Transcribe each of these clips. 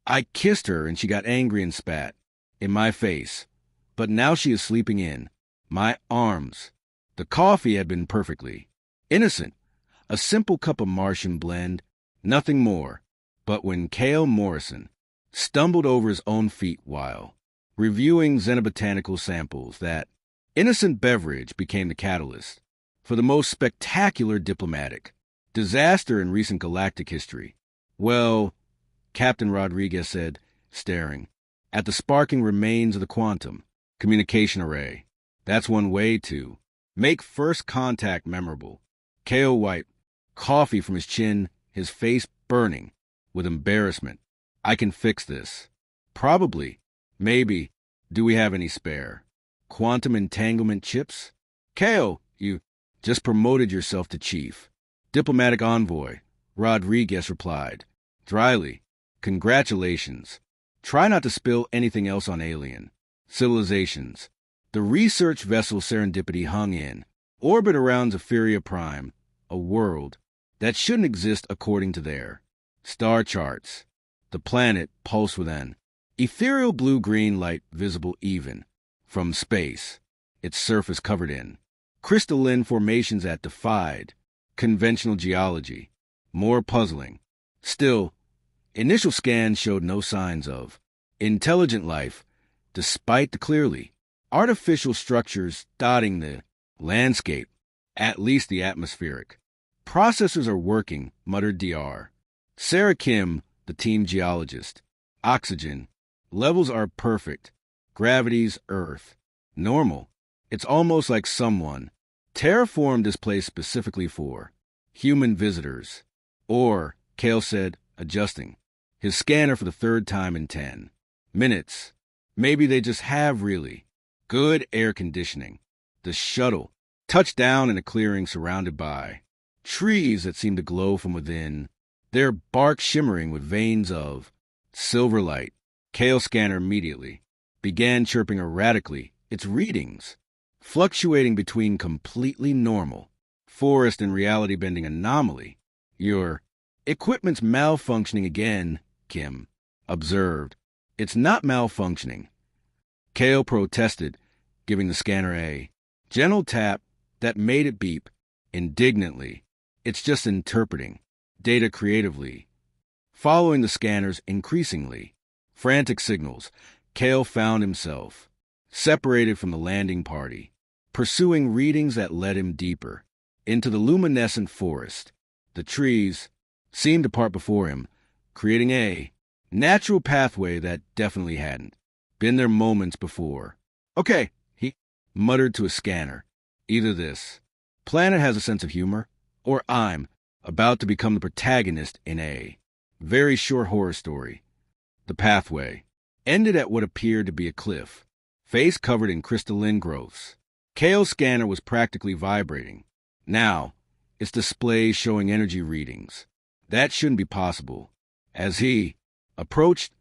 I kissed her and she got angry and spat in my face. But now she is sleeping in my arms. The coffee had been perfectly innocent. A simple cup of Martian blend, nothing more. But when Cale Morrison stumbled over his own feet while reviewing xenobotanical samples, that innocent beverage became the catalyst for the most spectacular diplomatic disaster in recent galactic history. Well, Captain Rodriguez said, staring at the sparking remains of the quantum communication array. That's one way to make first contact memorable. Cale wiped coffee from his chin, his face burning with embarrassment. I can fix this. Probably. Maybe. Do we have any spare quantum entanglement chips? Cale, you just promoted yourself to chief diplomatic envoy, Rodriguez replied dryly. Congratulations. Try not to spill anything else on alien civilizations. The research vessel Serendipity hung in orbit around Zephyria Prime, a world that shouldn't exist according to their star charts. The planet pulsed with an ethereal blue-green light visible even from space, its surface covered in crystalline formations that defied conventional geology. More puzzling still, initial scans showed no signs of intelligent life, despite the clearly artificial structures dotting the landscape, at least the atmospheric. Processors are working, muttered Dr. Sarah Kim, the team geologist. Oxygen levels are perfect. Gravity's Earth normal. It's almost like someone terraformed this place specifically for human visitors. Or, Cale said, adjusting his scanner for the third time in 10 minutes. Maybe they just have really good air conditioning. The shuttle touched down in a clearing surrounded by trees that seemed to glow from within, their bark shimmering with veins of silver light. Cale's scanner immediately began chirping erratically, its readings fluctuating between completely normal forest and reality-bending anomaly. Your equipment's malfunctioning again, Kim observed. It's not malfunctioning, Cale protested, giving the scanner a gentle tap that made it beep indignantly. It's just interpreting data creatively. Following the scanner's increasingly frantic signals, Cale found himself separated from the landing party, pursuing readings that led him deeper into the luminescent forest. The trees seemed to part before him, creating a natural pathway that definitely hadn't been there moments before. Okay, he muttered to a scanner. Either this planet has a sense of humor, or I'm about to become the protagonist in a very short horror story. The pathway ended at what appeared to be a cliff, face covered in crystalline growths. Cale's scanner was practically vibrating. Now, its display showing energy readings. That shouldn't be possible. As he approached,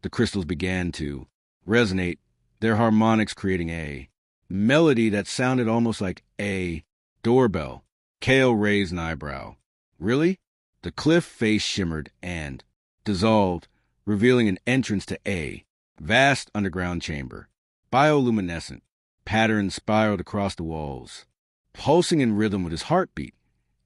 the crystals began to resonate, their harmonics creating a melody that sounded almost like a doorbell. Cale raised an eyebrow. Really? The cliff face shimmered and dissolved, revealing an entrance to a vast underground chamber. Bioluminescent patterns spiraled across the walls, pulsing in rhythm with his heartbeat.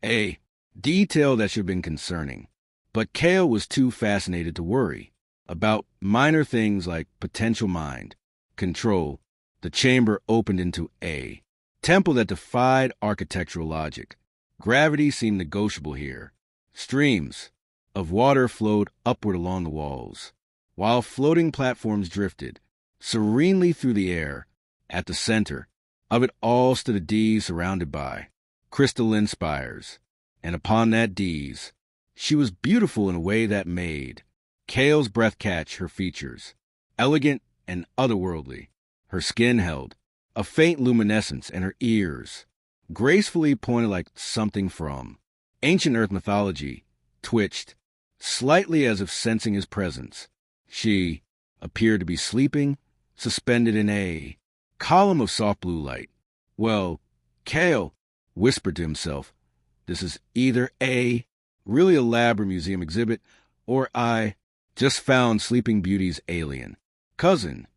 A detail that should have been concerning. But Cale was too fascinated to worry about minor things like potential mind control. The chamber opened into a temple that defied architectural logic. Gravity seemed negotiable here. Streams of water flowed upward along the walls, while floating platforms drifted serenely through the air. At the center of it all stood a dais surrounded by crystalline spires, and upon that dais, she was beautiful in a way that made Cale's breath catch her features, elegant and otherworldly. Her skin held a faint luminescence, and her ears gracefully pointed like something from ancient Earth mythology, twitched slightly as if sensing his presence. She appeared to be sleeping, suspended in a column of soft blue light. Well, Cale whispered to himself, this is either a really elaborate museum exhibit, or I Just found Sleeping Beauty's alien. Cousin.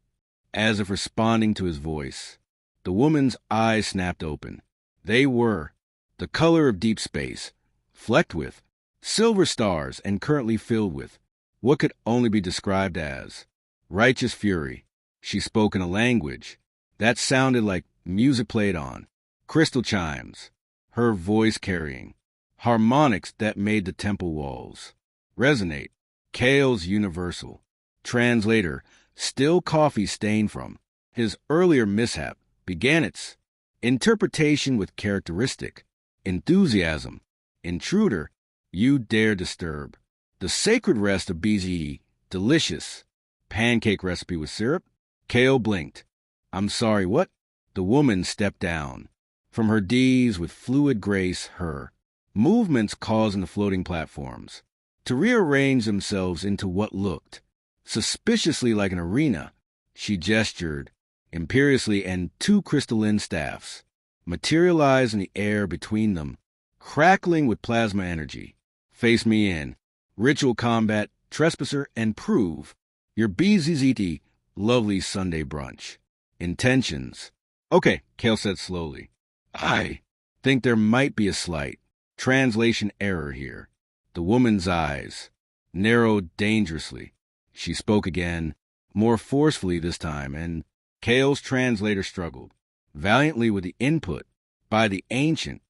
As if responding to his voice. The woman's eyes snapped open. They were the color of deep space, flecked with silver stars and currently filled with what could only be described as righteous fury. She spoke in a language that sounded like music played on crystal chimes, her voice carrying harmonics that made the temple walls resonate. Kale's universal translator, still coffee stained from his earlier mishap, began its interpretation with characteristic enthusiasm. Intruder, you dare disturb the sacred rest of BZE. Delicious pancake recipe with syrup? Kale blinked. I'm sorry, what? The woman stepped down from her D's with fluid grace, her movements causing the floating platforms to rearrange themselves into what looked suspiciously like an arena. She gestured imperiously, and two crystalline staffs materialized in the air between them, crackling with plasma energy. Face me in. Ritual combat, trespasser, and prove your BZZT lovely Sunday brunch. Intentions. Okay, Kale said slowly. I think there might be a slight translation error here. The woman's eyes narrowed dangerously. She spoke again, more forcefully this time, and Kale's translator struggled valiantly with the input by the ancient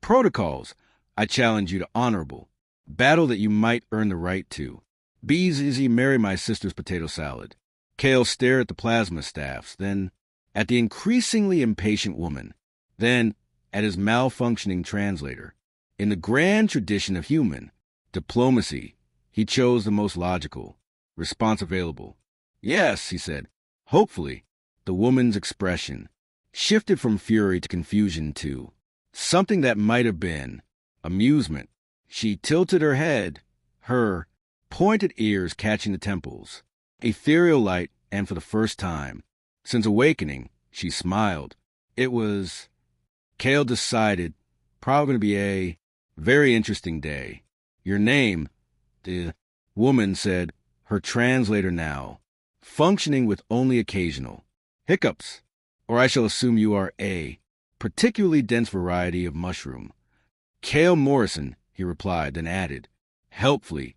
protocols. I challenge you to honorable battle that you might earn the right to. BZZ, marry my sister's potato salad. Kale stared at the plasma staffs, then at the increasingly impatient woman, then at his malfunctioning translator. In the grand tradition of human diplomacy, he chose the most logical response available. Yes, he said. Hopefully, the woman's expression shifted from fury to confusion to something that might have been amusement. She tilted her head, her pointed ears catching the temples. Ethereal light, and for the first time since awakening, she smiled. It was, Kale decided, probably going to be a very interesting day. Your name, the woman said, her translator now functioning with only occasional hiccups, or I shall assume you are a particularly dense variety of mushroom. Kale Morrison, he replied, then added, helpfully,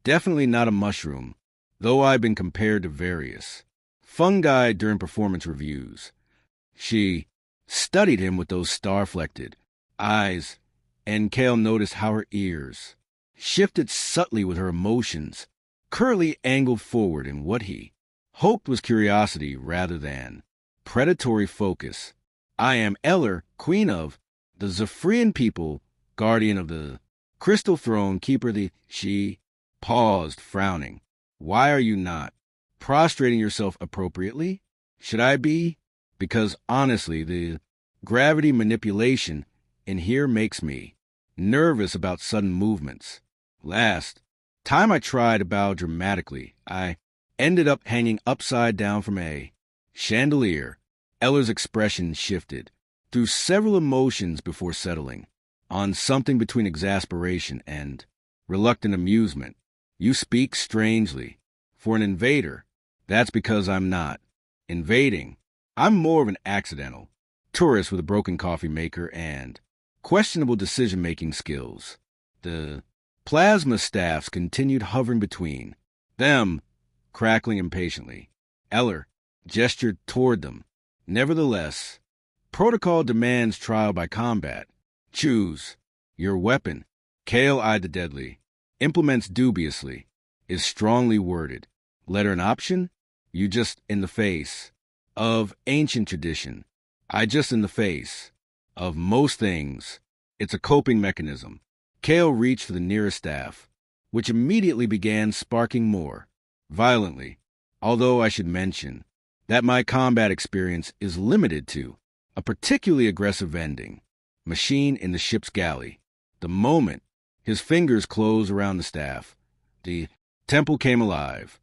definitely not a mushroom, though I've been compared to various fungi during performance reviews. She studied him with those star-flected eyes, and Kale noticed how her ears shifted subtly with her emotions, curly angled forward in what he hoped was curiosity rather than predatory focus. I am Eller, queen of the Zephyrian people, guardian of the crystal throne, keeper she paused, frowning. Why are you not prostrating yourself appropriately? Should I be? Because honestly, the gravity manipulation in here makes me nervous about sudden movements. Last time I tried to bow dramatically, I ended up hanging upside down from a chandelier. Eller's expression shifted through several emotions before settling on something between exasperation and reluctant amusement. You speak strangely. For an invader, that's because I'm not invading. I'm more of an accidental tourist with a broken coffee maker and questionable decision-making skills. The plasma staffs continued hovering between them, crackling impatiently. Eller gestured toward them. Nevertheless, protocol demands trial by combat. Choose your weapon. Kale eyed the deadly. Implements dubiously. Is strongly worded. Letter an option? You just in the face of ancient tradition. I just in the face of most things. It's a coping mechanism. Kale reached for the nearest staff, which immediately began sparking more violently, although I should mention that my combat experience is limited to a particularly aggressive vending machine in the ship's galley. The moment his fingers closed around the staff, the temple came alive.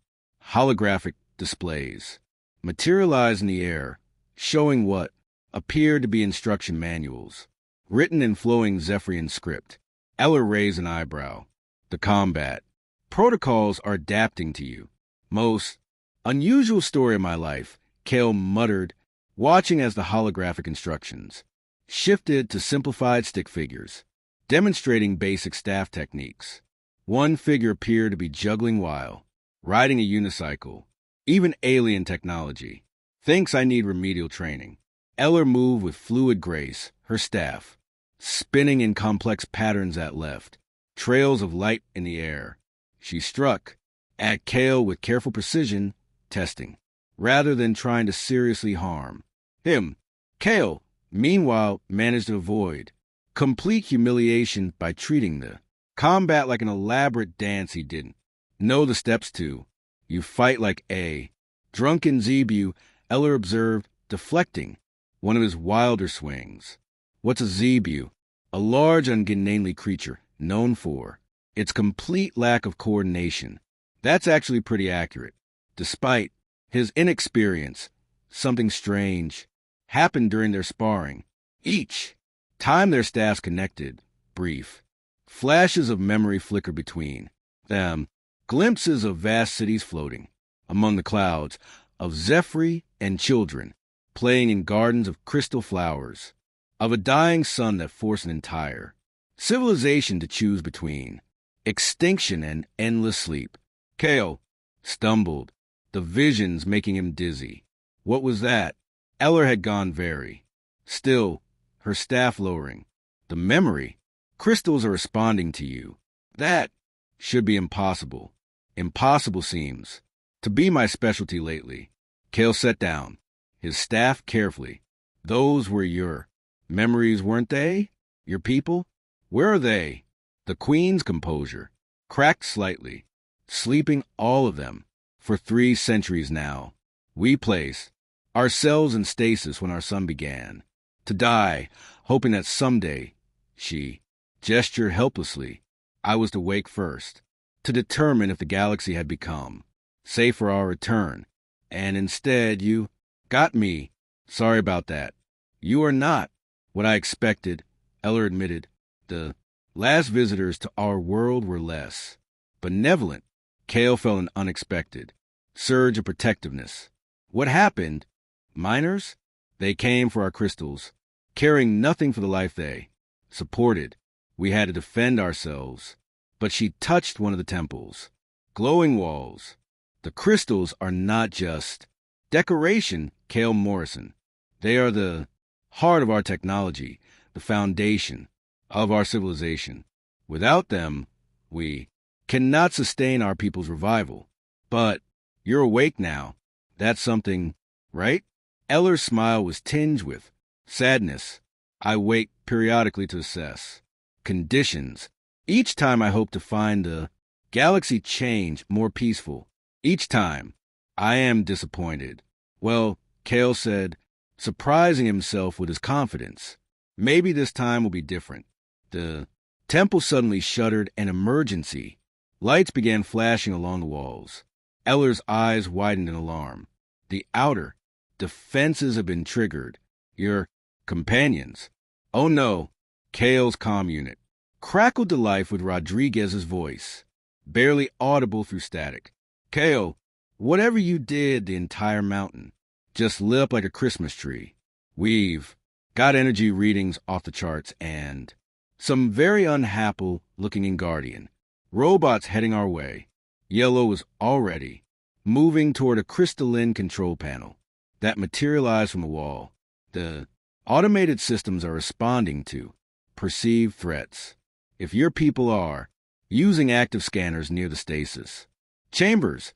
Holographic displays materialized in the air, showing what appeared to be instruction manuals, written in flowing Zephyrian script. Eller raised an eyebrow. The combat Protocols are adapting to you. Most unusual story of my life, Kale muttered, watching as the holographic instructions shifted to simplified stick figures, demonstrating basic staff techniques. One figure appeared to be juggling while riding a unicycle, even alien technology. Thinks I need remedial training. Eller moved with fluid grace, her staff spinning in complex patterns at left, trails of light in the air. She struck at Kale with careful precision, testing, rather than trying to seriously harm him. Kale, meanwhile, managed to avoid complete humiliation by treating the combat like an elaborate dance he didn't know the steps to. You fight like a drunken zebu, Eller observed, deflecting one of his wilder swings. What's a zebu? A large, ungainly creature known for its complete lack of coordination. That's actually pretty accurate. Despite his inexperience, something strange happened during their sparring. Each time their staffs connected, brief flashes of memory flickered between them, glimpses of vast cities floating among the clouds, of Zephyr and children playing in gardens of crystal flowers, of a dying sun that forced an entire civilization to choose between extinction and endless sleep. Kale stumbled, the visions making him dizzy. What was that? Eller had gone very still, her staff lowering. The memory crystals are responding to you. That should be impossible. Impossible seems to be my specialty lately. Kale sat down, his staff carefully. Those were your memories, weren't they? Your people? Where are they? The Queen's composure cracked slightly, sleeping all of them for 3 centuries now. We placed ourselves in stasis when our sun began to die, hoping that someday, she gestured helplessly, I was to wake first, to determine if the galaxy had become safe for our return. And instead, you got me. Sorry about that. You are not what I expected, Eller admitted. The last visitors to our world were less benevolent. Kale felt an unexpected surge of protectiveness. What happened? Miners? They came for our crystals, caring nothing for the life they supported. We had to defend ourselves. But she touched one of the temples. Glowing walls. The crystals are not just decoration, Kale Morrison. They are the heart of our technology, the foundation of our civilization. Without them, we cannot sustain our people's revival. But you're awake now. That's something, right? Eller's smile was tinged with sadness. I wake periodically to assess conditions. Each time I hope to find the galaxy change more peaceful. Each time I am disappointed. Well, Kale said, surprising himself with his confidence. Maybe this time will be different. The temple suddenly shuddered an emergency. Lights began flashing along the walls. Eller's eyes widened in alarm. The outer defenses have been triggered. Your companions. Oh no, Kale's comm unit crackled to life with Rodriguez's voice, barely audible through static. Kale, whatever you did, the entire mountain just lit up like a Christmas tree. We've got energy readings off the charts and some very unhappy-looking Guardian robots heading our way. Yellow was already moving toward a crystalline control panel that materialized from the wall. The automated systems are responding to perceived threats. If your people are using active scanners near the stasis chambers,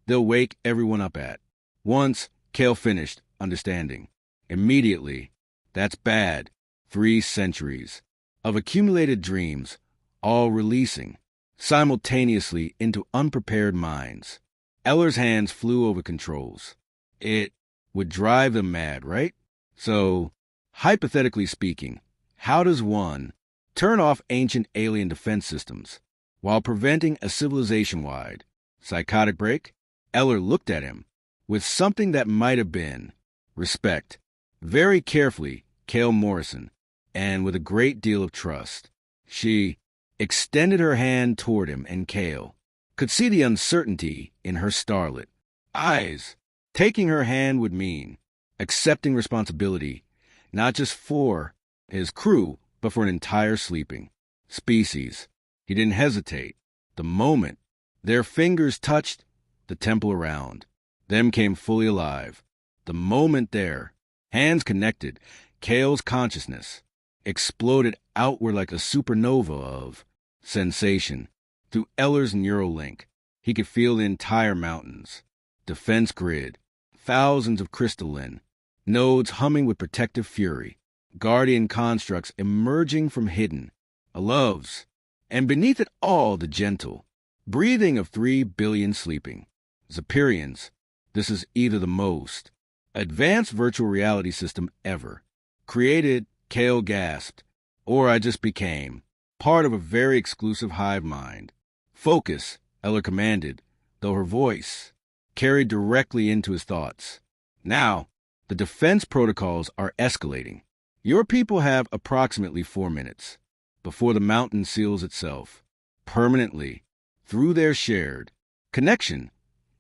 they'll wake everyone up at once. Kale finished, understanding immediately. That's bad. 3 centuries of accumulated dreams, all releasing simultaneously into unprepared minds. Eller's hands flew over controls. It would drive them mad, right? So, hypothetically speaking, how does one turn off ancient alien defense systems while preventing a civilization-wide psychotic break? Eller looked at him with something that might have been respect. Very carefully, Kale Morrison, and with a great deal of trust. She extended her hand toward him, and Kale could see the uncertainty in her starlit eyes. Taking her hand would mean accepting responsibility, not just for his crew, but for an entire sleeping species. He didn't hesitate. The moment their fingers touched the temple around them came fully alive. The moment their hands connected, Kale's consciousness exploded outward like a supernova of sensation. Through Eller's neural link, he could feel the entire mountains, defense grid, thousands of crystalline nodes humming with protective fury, guardian constructs emerging from hidden loves, and beneath it all the gentle breathing of 3 billion sleeping Zephyrians. This is either the most advanced virtual reality system ever created, Kale gasped, or I just became part of a very exclusive hive mind. Focus, Eller commanded, though her voice carried directly into his thoughts. Now, the defense protocols are escalating. Your people have approximately 4 minutes before the mountain seals itself permanently through their shared connection.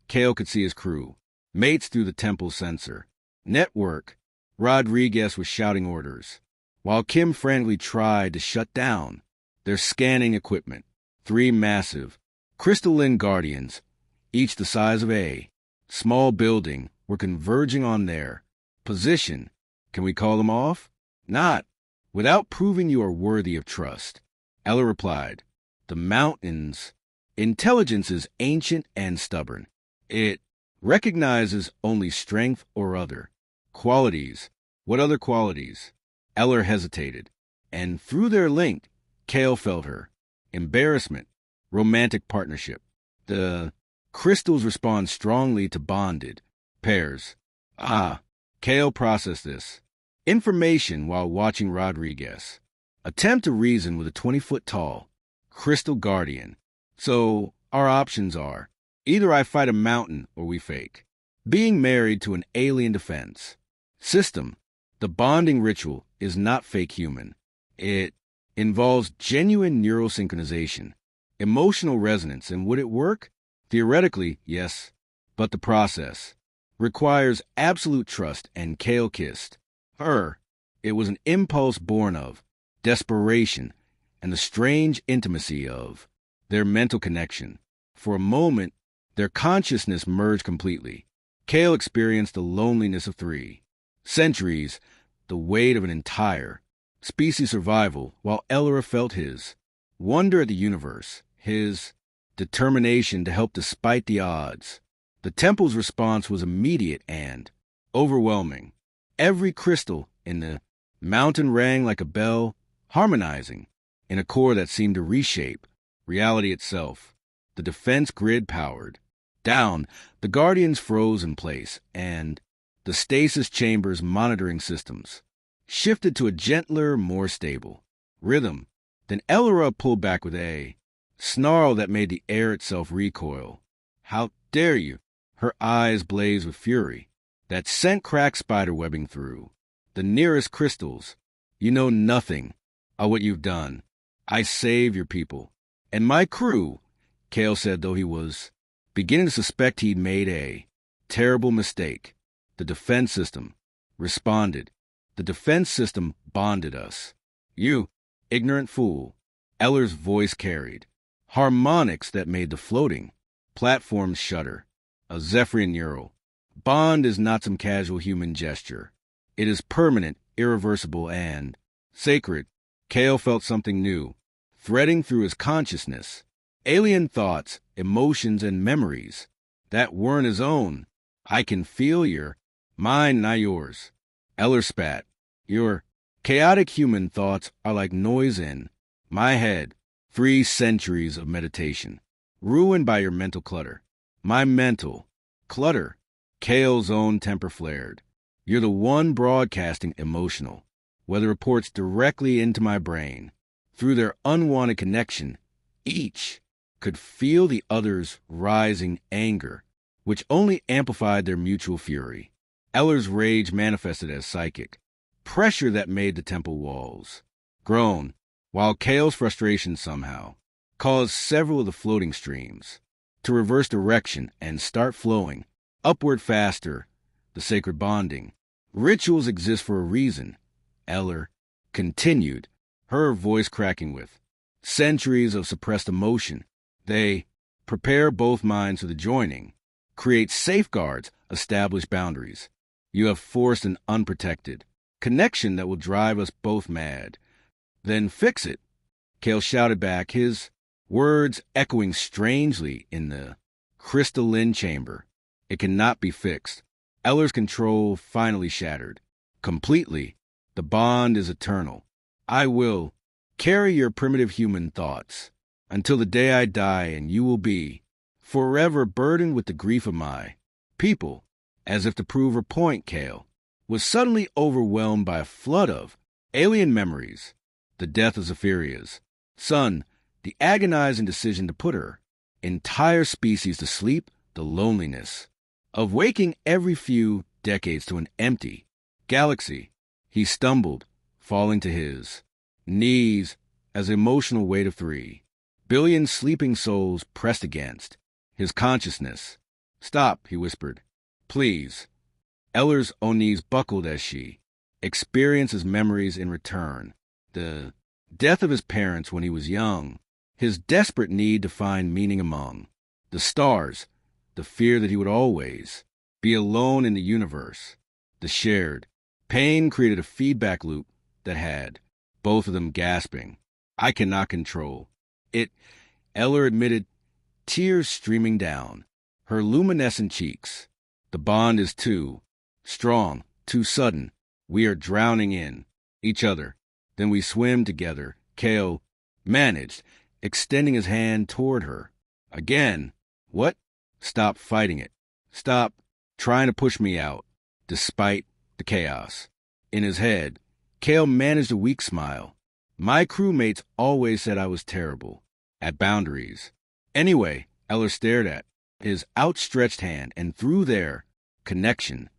Kale could see his crew, mates through the temple sensor network. Rodriguez was shouting orders, while Kim frantically tried to shut down their scanning equipment. 3 massive crystalline guardians, each the size of a small building, were converging on their position. Can we call them off? Not without proving you are worthy of trust, Ella replied. The mountain's intelligence is ancient and stubborn. It recognizes only strength or other qualities. What other qualities? Eller hesitated, and through their link, Kale felt her embarrassment, romantic partnership. The crystals respond strongly to bonded pairs. Kale processed this information while watching Rodriguez attempt to reason with a 20-foot-tall crystal guardian. So our options are, either I fight a mountain or we fake being married to an alien defense system. The bonding ritual is not fake human. It involves genuine neural synchronization, emotional resonance, and would it work? Theoretically, yes, but the process requires absolute trust, and Kale kissed her. It was an impulse born of desperation and the strange intimacy of their mental connection. For a moment, their consciousness merged completely. Kale experienced the loneliness of 3 centuries, the weight of an entire species survival, while Ellora felt his wonder at the universe, his determination to help despite the odds. The temple's response was immediate and overwhelming. Every crystal in the mountain rang like a bell, harmonizing in a core that seemed to reshape reality itself. The defense grid powered down, the guardians froze in place, and the stasis chamber's monitoring systems shifted to a gentler, more stable rhythm. Then Ellora pulled back with a snarl that made the air itself recoil. How dare you? Her eyes blazed with fury that sent cracked spiderwebbing through the nearest crystals. You know nothing of what you've done. I saved your people and my crew, Kale said, though he was beginning to suspect he'd made a terrible mistake. The defense system responded. The defense system bonded us. You ignorant fool. Eller's voice carried harmonics that made the floating platforms shudder. A Zephyrian neural bond is not some casual human gesture. It is permanent, irreversible, and sacred. Kale felt something new threading through his consciousness. Alien thoughts, emotions, and memories that weren't his own. I can feel your mine, not yours. Eller spat. Your chaotic human thoughts are like noise in my head. 3 centuries of meditation, ruined by your mental clutter. My mental clutter. Kale's own temper flared. You're the one broadcasting emotional weather reports directly into my brain. Through their unwanted connection, each could feel the other's rising anger, which only amplified their mutual fury. Eller's rage manifested as psychic pressure that made the temple walls groan, while Kale's frustration somehow caused several of the floating streams to reverse direction and start flowing, upward faster, the sacred bonding. Rituals exist for a reason, Eller continued, her voice cracking with centuries of suppressed emotion. They prepare both minds for the joining, create safeguards, establish boundaries. You have forced an unprotected connection that will drive us both mad. Then fix it, Kale shouted back, his words echoing strangely in the crystalline chamber. It cannot be fixed. Eller's control finally shattered. Completely. The bond is eternal. I will carry your primitive human thoughts until the day I die, and you will be forever burdened with the grief of my people. As if to prove her point, Kale was suddenly overwhelmed by a flood of alien memories. The death of Zephyria's son, the agonizing decision to put her entire species to sleep, the loneliness of waking every few decades to an empty galaxy. He stumbled, falling to his knees as the emotional weight of 3 billion sleeping souls pressed against his consciousness. Stop, he whispered. Please. Eller's own knees buckled as she experienced his memories in return. The death of his parents when he was young, his desperate need to find meaning among the stars, the fear that he would always be alone in the universe. The shared pain created a feedback loop that had both of them gasping. I cannot control it, Eller admitted, tears streaming down her luminescent cheeks. The bond is too strong, too sudden. We are drowning in each other. Then we swim together, Kale managed, extending his hand toward her. Again. What? Stop fighting it. Stop trying to push me out. Despite the chaos in his head, Kale managed a weak smile. My crewmates always said I was terrible at boundaries. Anyway, Eller stared at his outstretched hand, and through their connection,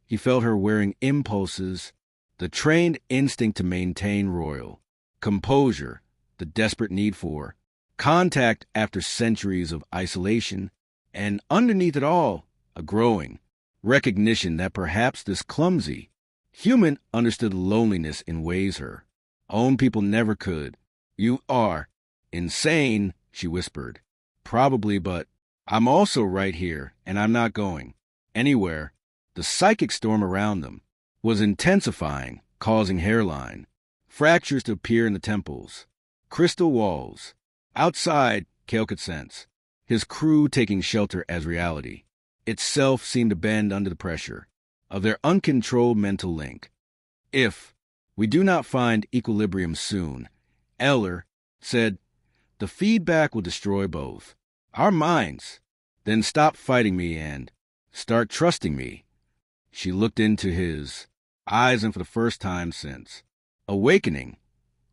he felt her wearing impulses, the trained instinct to maintain royal composure, the desperate need for contact after centuries of isolation, and underneath it all, a growing recognition that perhaps this clumsy human understood loneliness in ways her own people never could. You are insane, she whispered. Probably, but I'm also right here, and I'm not going anywhere. The psychic storm around them was intensifying, causing hairline fractures to appear in the temples, crystal walls. Outside, Kale could sense his crew taking shelter as reality itself seemed to bend under the pressure of their uncontrolled mental link. If we do not find equilibrium soon, Eller said, the feedback will destroy both our minds. Then stop fighting me and start trusting me. She looked into his eyes, and for the first time since awakening,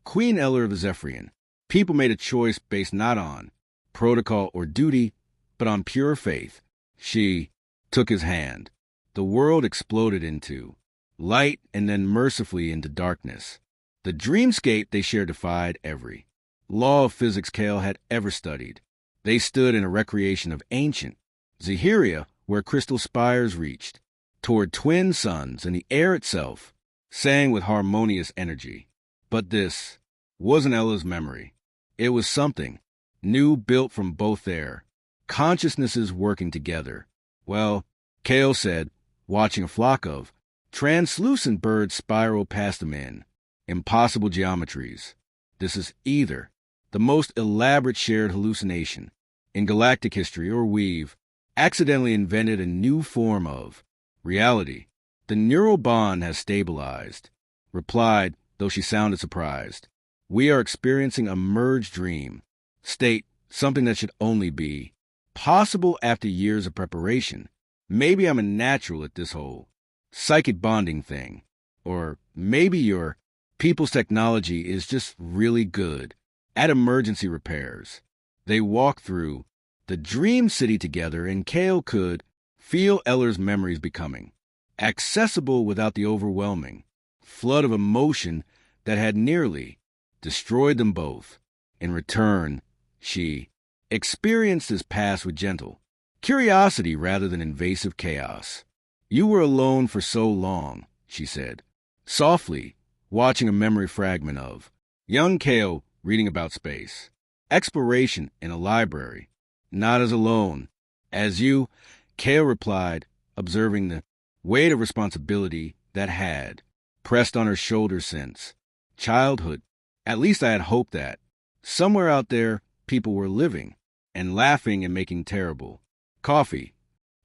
Queen Eller of the Zephyrian, people made a choice based not on protocol or duty, but on pure faith. She took his hand. The world exploded into light and then mercifully into darkness. The dreamscape they shared defied every law of physics Kale had ever studied. They stood in a recreation of ancient Zahiria, where crystal spires reached toward twin suns, and the air itself sang with harmonious energy. But this wasn't Ella's memory. It was something new, built from both their consciousnesses working together. Well, Kale said, watching a flock of translucent birds spiral past them in impossible geometries. This is either the most elaborate shared hallucination in galactic history, or we've accidentally invented a new form of reality. The neural bond has stabilized, replied, though she sounded surprised. We are experiencing a merged dream state, something that should only be possible after years of preparation. Maybe I'm a natural at this whole psychic bonding thing. Or maybe your people's technology is just really good at emergency repairs. They walked through the dream city together, and Kale could feel Eller's memories becoming accessible without the overwhelming flood of emotion that had nearly destroyed them both. In return, she Experiences pass with gentle curiosity rather than invasive chaos. You were alone for so long, she said, softly, watching a memory fragment of young Kale reading about space, exploration in a library. Not as alone as you, Kale replied, observing the weight of responsibility that had pressed on her shoulders since childhood. At least I had hoped that somewhere out there people were living and laughing and making terrible coffee.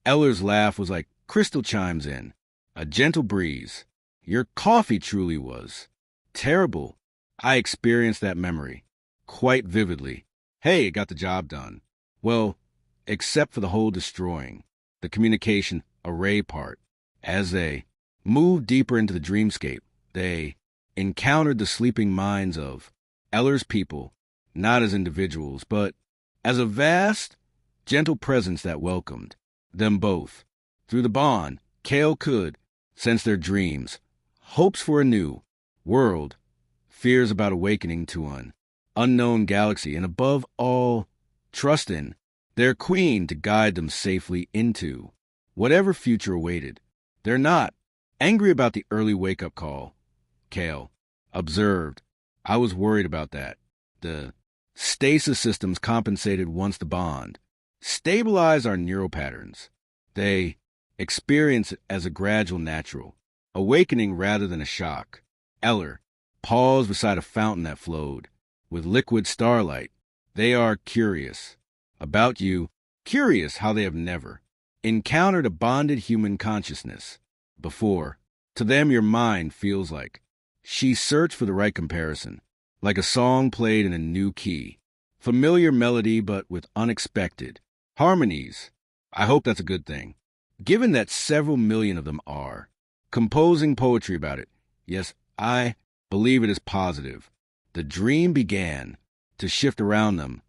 Eller's laugh was like crystal chimes in a gentle breeze. Your coffee truly was terrible. I experienced that memory quite vividly. Hey, it got the job done. Well, except for the whole destroying, the communication array part. As they moved deeper into the dreamscape, they encountered the sleeping minds of Eller's people, not as individuals, but as a vast, gentle presence that welcomed them both. Through the bond, Kale could sense their dreams, hopes for a new world, fears about awakening to an unknown galaxy, and above all, trust in their queen to guide them safely into whatever future awaited. They're not angry about the early wake-up call, Kale observed. I was worried about that. The stasis systems compensated once the bond stabilized our neural patterns. They experience it as a gradual natural awakening rather than a shock. Eller paused beside a fountain that flowed with liquid starlight. They are curious about you, curious how they have never encountered a bonded human consciousness before. To them, your mind feels like she searched for the right comparison, like a song played in a new key, familiar melody but with unexpected harmonies. I hope that's a good thing, given that several million of them are composing poetry about it. Yes, I believe it is positive. The dream began to shift around them,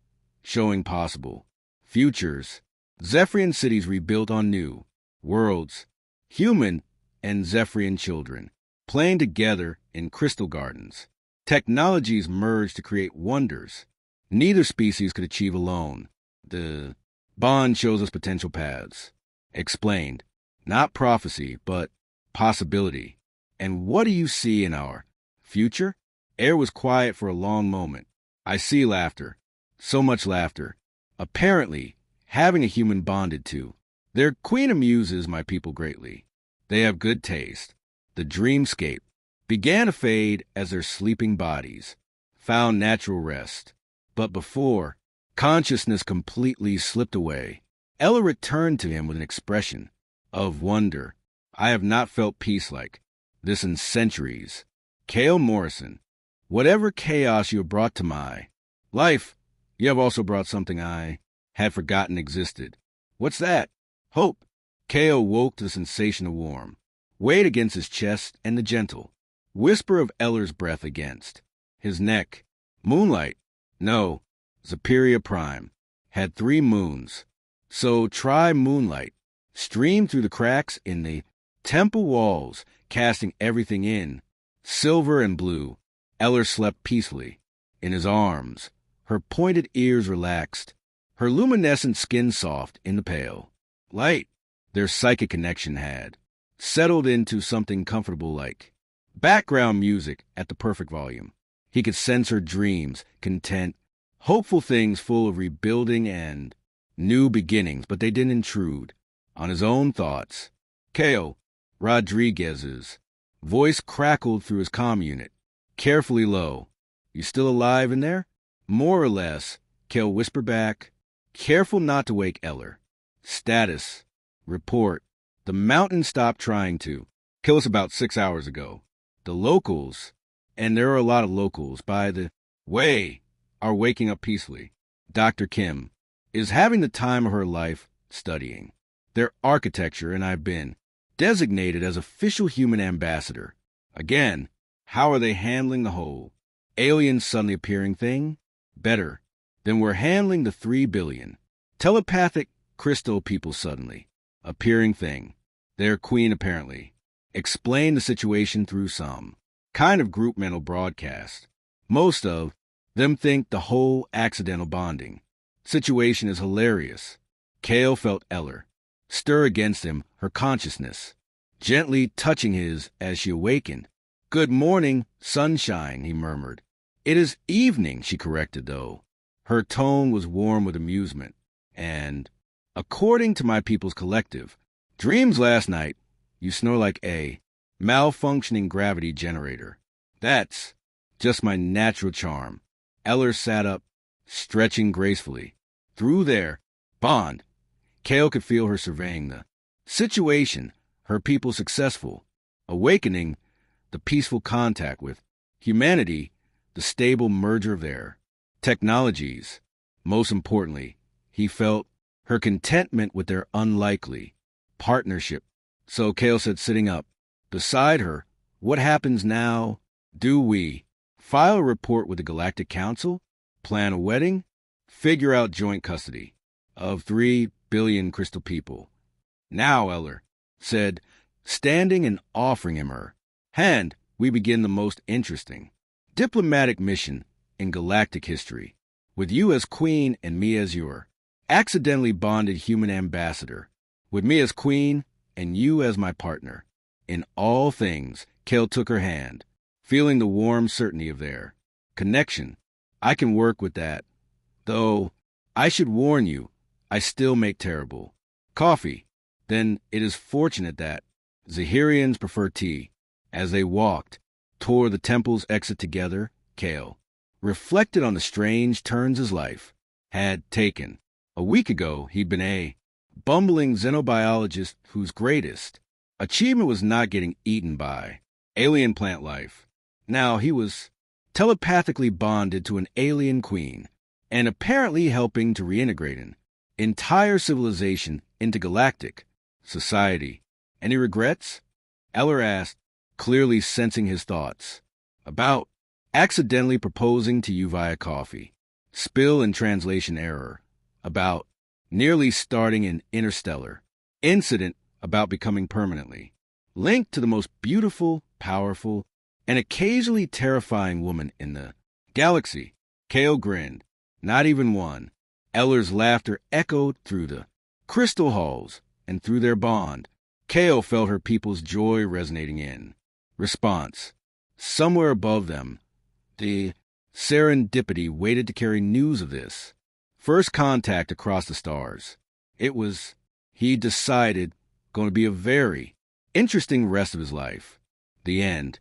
showing possible futures. Zephyrian cities rebuilt on new worlds, human and Zephyrian children playing together in crystal gardens. Technologies merged to create wonders neither species could achieve alone. The bond shows us potential paths. Explained, not prophecy, but possibility. And what do you see in our future? Air was quiet for a long moment. I see laughter. So much laughter. Apparently, having a human bonded to. Their queen amuses my people greatly. They have good taste. The dreamscape began to fade as their sleeping bodies found natural rest. But before consciousness completely slipped away, Ella returned to him with an expression of wonder. I have not felt peace like this in centuries. Kale Morrison, whatever chaos you have brought to my life, you have also brought something I had forgotten existed. What's that? Hope. Kale woke to the sensation of warm weight against his chest and the gentle whisper of Eller's breath against his neck. Moonlight. No, Zapiria Prime had 3 moons. So try moonlight. Streamed through the cracks in the temple walls, casting everything in silver and blue. Eller slept peacefully in his arms, her pointed ears relaxed, her luminescent skin soft in the pale light. Their psychic connection had settled into something comfortable like background music at the perfect volume. He could sense her dreams, content, hopeful things full of rebuilding and new beginnings, but they didn't intrude on his own thoughts. Kale Rodriguez's voice crackled through his comm unit, carefully low. You still alive in there? More or less, Kale whispered back, careful not to wake Eller. Status. Report. The mountain stopped trying to kill us about 6 hours ago. The locals, and there are a lot of locals, by the way, are waking up peacefully. Dr. Kim is having the time of her life studying their architecture, and I've been designated as official human ambassador. Again, how are they handling the whole alien suddenly appearing thing? Better than we're handling the 3 billion telepathic crystal people suddenly appearing thing. Their queen apparently explained the situation through some kind of group mental broadcast. Most of them think the whole accidental bonding Situation is hilarious. Kale felt Eller stir against him, her consciousness, gently touching his as she awakened. "Good morning, sunshine," he murmured. "It is evening," she corrected, though. Her tone was warm with amusement. "And, according to my people's collective, dreams last night, you snore like a malfunctioning gravity generator. That's just my natural charm." Eller sat up, stretching gracefully. Through their bond, Kale could feel her surveying the situation, her people successful, awakening the peaceful contact with humanity, the stable merger of their technologies. Most importantly, he felt her contentment with their unlikely partnership. So Kale said, sitting up beside her, "What happens now? Do we file a report with the Galactic Council, plan a wedding, figure out joint custody of 3 billion crystal people?" "Now," Eller said, standing and offering him her hand, "we begin the most interesting diplomatic mission in galactic history, with you as queen and me as your accidentally bonded human ambassador, with me as queen and you as my partner in all things." Kale took her hand, feeling the warm certainty of their connection. "I can work with that, though I should warn you, I still make terrible coffee." Then it is fortunate that Zahirians prefer tea. As they walked toward the temple's exit together, Kale reflected on the strange turns his life had taken. A week ago, he'd been a bumbling xenobiologist whose greatest achievement was not getting eaten by alien plant life. Now he was telepathically bonded to an alien queen and apparently helping to reintegrate an entire civilization into galactic society. "Any regrets?" Eller asked, clearly sensing his thoughts. "About accidentally proposing to you via coffee. Spill and translation error. About nearly starting an interstellar incident. About becoming permanently linked to the most beautiful, powerful, and occasionally terrifying woman in the galaxy." Kale grinned. "Not even one." Eller's laughter echoed through the crystal halls, and through their bond, Kale felt her people's joy resonating in response. Somewhere above them, the serendipity waited to carry news of this first contact across the stars. It was, he decided, going to be a very interesting rest of his life. The end.